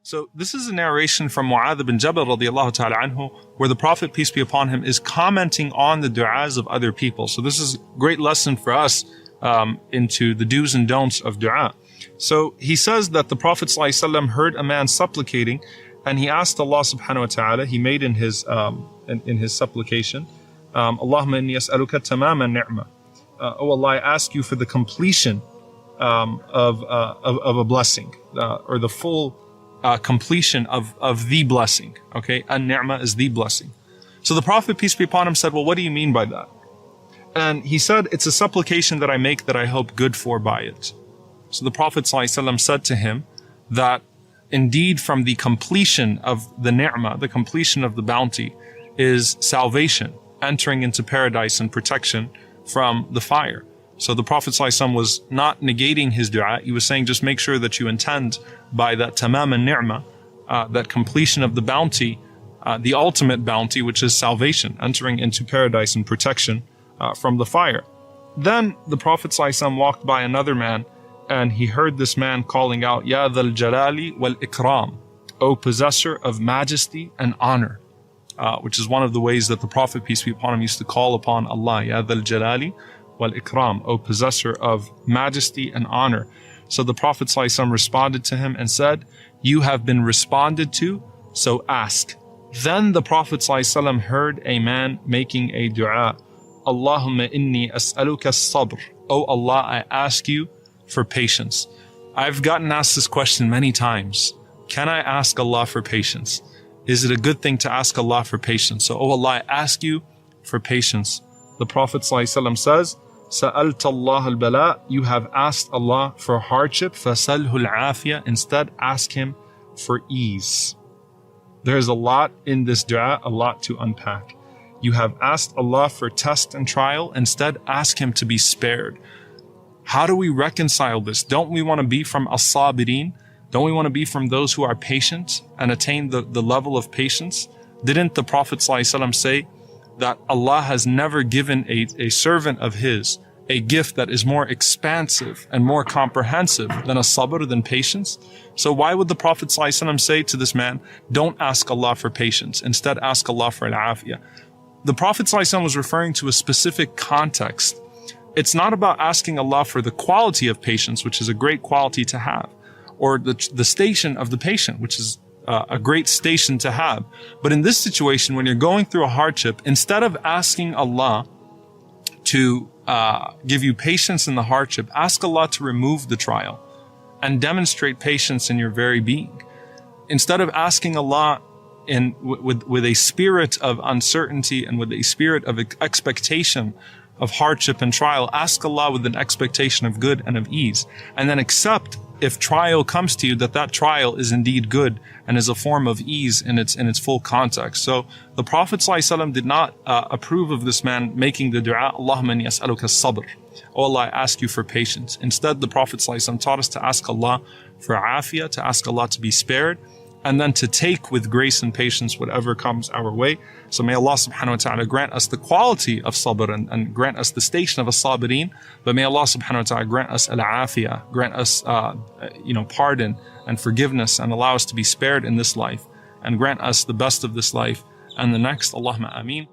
So this is a narration from Mu'adh bin Jabal radiallahu ta'ala anhu, where the Prophet, peace be upon him, is commenting on the du'as of other people. So this is a great lesson for us into the do's and don'ts of du'a. So he says that the Prophet ﷺ heard a man supplicating, and he asked Allah subhanahu wa ta'ala, he made in his supplication, Allahumma inni as'aluka tamama ni'ma. Oh Allah, I ask you for the completion of a blessing, or the full completion of the blessing. Okay, an-ni'ma is the blessing. So the Prophet, peace be upon him, said, well, what do you mean by that? And he said, it's a supplication that I make that I hope good for by it. So the Prophet ﷺ said to him that indeed from the completion of the ni'ma, the completion of the bounty, is salvation, entering into paradise and protection from the fire. So the Prophet ﷺ was not negating his dua. He was saying, just make sure that you intend by that tamam al-ni'ma, that completion of the bounty, the ultimate bounty, which is salvation, entering into paradise and protection from the fire. Then the Prophet ﷺ walked by another man, and he heard this man calling out, Ya dhal jalali wal ikram, O possessor of majesty and honor, which is one of the ways that the Prophet, peace be upon him, used to call upon Allah, Ya dhal jalali wal ikram, O possessor of majesty and honor. So the Prophet ﷺ responded to him and said, you have been responded to, so ask. Then the Prophet ﷺ heard a man making a dua, Allahumma inni as'aluka as-sabr. Oh Allah, I ask you for patience. I've gotten asked this question many times. Can I ask Allah for patience? Is it a good thing to ask Allah for patience? So, oh Allah, I ask you for patience. The Prophet ﷺ says, Sa'alta Allah al-bala, you have asked Allah for hardship, fasalhu al-afiyah, instead ask Him for ease. There's a lot in this dua, a lot to unpack. You have asked Allah for test and trial, instead ask Him to be spared. How do we reconcile this? Don't we want to be from as-sabirin? Don't we want to be from those who are patient and attain the level of patience? Didn't the Prophet ﷺ say that Allah has never given a servant of His a gift that is more expansive and more comprehensive than a sabr, than patience? So why would the Prophet ﷺ say to this man, don't ask Allah for patience, instead ask Allah for al-afiyah? The Prophet ﷺ was referring to a specific context. It's not about asking Allah for the quality of patience, which is a great quality to have, or the station of the patient, which is a great station to have. But in this situation, when you're going through a hardship, instead of asking Allah to give you patience in the hardship, ask Allah to remove the trial and demonstrate patience in your very being. Instead of asking Allah with a spirit of uncertainty and with a spirit of expectation of hardship and trial, ask Allah with an expectation of good and of ease, and then accept, if trial comes to you, that trial is indeed good and is a form of ease in its full context. So the Prophet ﷺ did not approve of this man making the dua, Allahumma inni as'aluka as-sabr. Oh Allah, I ask you for patience. Instead, the Prophet ﷺ taught us to ask Allah for afiyah, to ask Allah to be spared, and then to take with grace and patience whatever comes our way. So may Allah subhanahu wa ta'ala grant us the quality of sabr and grant us the station of as-sabirin, but may Allah subhanahu wa ta'ala grant us al-afiyah, grant us pardon and forgiveness, and allow us to be spared in this life, and grant us the best of this life and the next. Allahumma ameen.